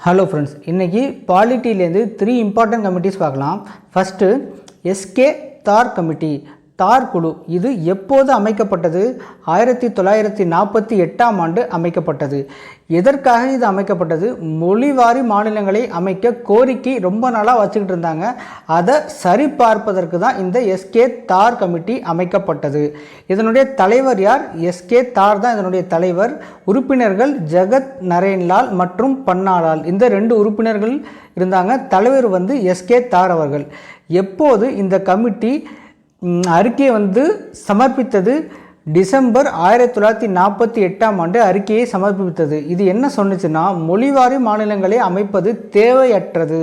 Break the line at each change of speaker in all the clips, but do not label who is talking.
Hello friends, இன்றைக்கி பாலிட்டிலேருந்து 3 important committees பார்க்கலாம். First SK தார் கமிட்டி, தார் குழு. இது எப்போது அமைக்கப்பட்டது? 1948ஆம் ஆண்டு அமைக்கப்பட்டது. எதற்காக இது அமைக்கப்பட்டது? மொழிவாரி மாநிலங்களை அமைக்க கோரிக்கை ரொம்ப நாளாக வச்சுக்கிட்டு இருந்தாங்க. அதை சரிபார்ப்பதற்கு தான் இந்த எஸ்கே தார் கமிட்டி அமைக்கப்பட்டது. இதனுடைய தலைவர் யார்? எஸ்கே தார் தான் இதனுடைய தலைவர். உறுப்பினர்கள் ஜெகத் நரேன்லால் மற்றும் பன்னாலால், இந்த 2 உறுப்பினர்கள் இருந்தாங்க. தலைவர் எஸ்கே தார் அவர்கள். எப்போது இந்த கமிட்டி அறிக்கையை சமர்ப்பித்தது? டிசம்பர் 1948ஆம் ஆண்டு அறிக்கையை சமர்ப்பித்தது. இது என்ன சொன்னுச்சுன்னா, மொழிவாரி மாநிலங்களை அமைப்பது தேவையற்றது,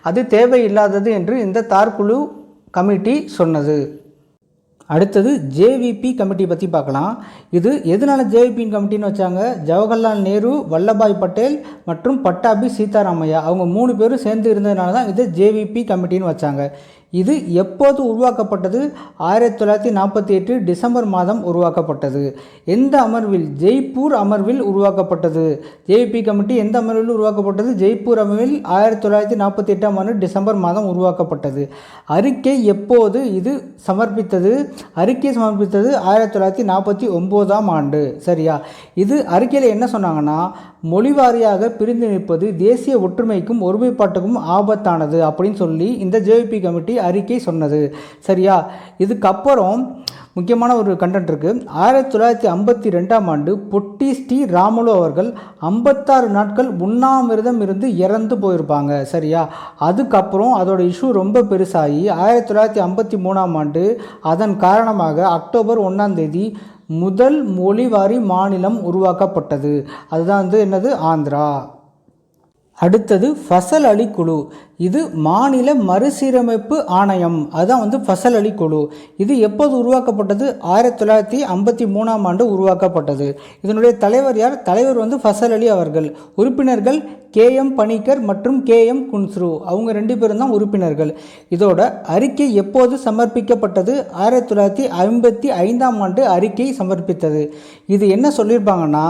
அது தேவையில்லாதது என்று இந்த தார்குழு கமிட்டி சொன்னது. அடுத்தது ஜேவிபி கமிட்டி பற்றி பார்க்கலாம். இது எதனால ஜேவிபி கமிட்டின்னு வச்சாங்க? ஜவஹர்லால் நேரு, வல்லபாய் பட்டேல் மற்றும் பட்டாபி சீதாராமையா, அவங்க 3 பேரும் சேர்ந்து இருந்ததுனால தான் இது ஜேவிபி கமிட்டின்னு வச்சாங்க. இது எப்போது உருவாக்கப்பட்டது? 1948 டிசம்பர் மாதம் உருவாக்கப்பட்டது. எந்த அமர்வில்? ஜெய்ப்பூர் அமர்வில் உருவாக்கப்பட்டது. ஜேவிபி கமிட்டி எந்த அமர்வில் உருவாக்கப்பட்டது? ஜெய்ப்பூர் அமர்வில் 1948ஆம் ஆண்டு டிசம்பர் மாதம் உருவாக்கப்பட்டது. அறிக்கை எப்போது இது சமர்ப்பித்தது? அறிக்கை சமர்ப்பித்தது 1949ஆம் ஆண்டு. சரியா? இது அறிக்கையில் என்ன சொன்னாங்கன்னா, மொழிவாரியாக பிரிந்து நிற்பது தேசிய ஒற்றுமைக்கும் ஒருமைப்பாட்டுக்கும் ஆபத்தானது அப்படின்னு சொல்லி இந்த ஜேவிபி கமிட்டி அறிக்கை சொன்னது. சரியா? இதுக்கப்புறம் முக்கியமான ஒரு கண்டென்ட் இருக்குது. 1952ஆம் ஆண்டு பொட்டி ஸ்ரீ ராமுலு அவர்கள் 56 நாட்கள் உண்ணாவிரதம் இருந்து இறந்து போயிருப்பாங்க. சரியா? அதுக்கப்புறம் அதோட இஷ்யூ ரொம்ப பெருசாகி 1953ஆம் ஆண்டு அதன் காரணமாக அக்டோபர் 1ஆம் தேதி முதல் மொழிவாரி மாநிலம் உருவாக்கப்பட்டது. அதுதான் என்னது? ஆந்திரா. அடுத்தது ஃபசல் அலி குழு. இது மாநில மறுசீரமைப்பு ஆணையம். அதுதான் ஃபசல் அலி குழு. இது எப்போது உருவாக்கப்பட்டது? 1953ஆம் ஆண்டு உருவாக்கப்பட்டது. இதனுடைய தலைவர் யார்? தலைவர் ஃபசல் அலி அவர்கள். உறுப்பினர்கள் KM பணிக்கர் மற்றும் KM குன்ஸ்ரு, அவங்க 2 பேரும் தான் உறுப்பினர்கள். இதோட அறிக்கை எப்போது சமர்ப்பிக்கப்பட்டது? 1955ஆம் ஆண்டு அறிக்கை சமர்ப்பித்தது. இது என்ன சொல்லியிருப்பாங்கன்னா,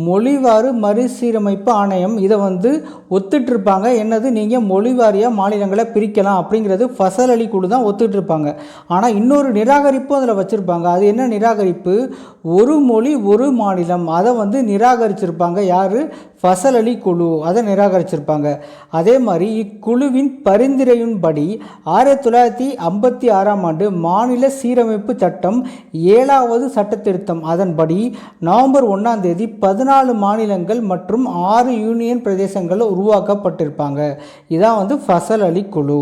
மொழிவாறு மறுசீரமைப்பு ஆணையம் இதை ஒத்துட்ருப்பாங்க. என்னது? நீங்கள் மொழிவாரியாக மாநிலங்களை பிரிக்கலாம் அப்படிங்கிறது ஃபசல் அலி குழு தான் ஒத்துட்ருப்பாங்க. ஆனால் இன்னொரு நிராகரிப்பும் அதில் வச்சுருப்பாங்க. அது என்ன நிராகரிப்பு? ஒரு மொழி ஒரு மாநிலம், அதை நிராகரிச்சிருப்பாங்க. யார்? ஃபசல் அலி குழு அதை நிராகரிச்சிருப்பாங்க. அதே மாதிரி இக்குழுவின் பரிந்துரையின்படி 1956ஆம் ஆண்டு மாநில சீரமைப்பு சட்டம் 7வது சட்ட திருத்தம், அதன்படி நவம்பர் 1ஆம் தேதி 14 மாநிலங்கள் மற்றும் 6 யூனியன் பிரதேசங்கள் உருவாக்கப்பட்டிருப்பாங்க. இதான் ஃபசல் அலி குழு.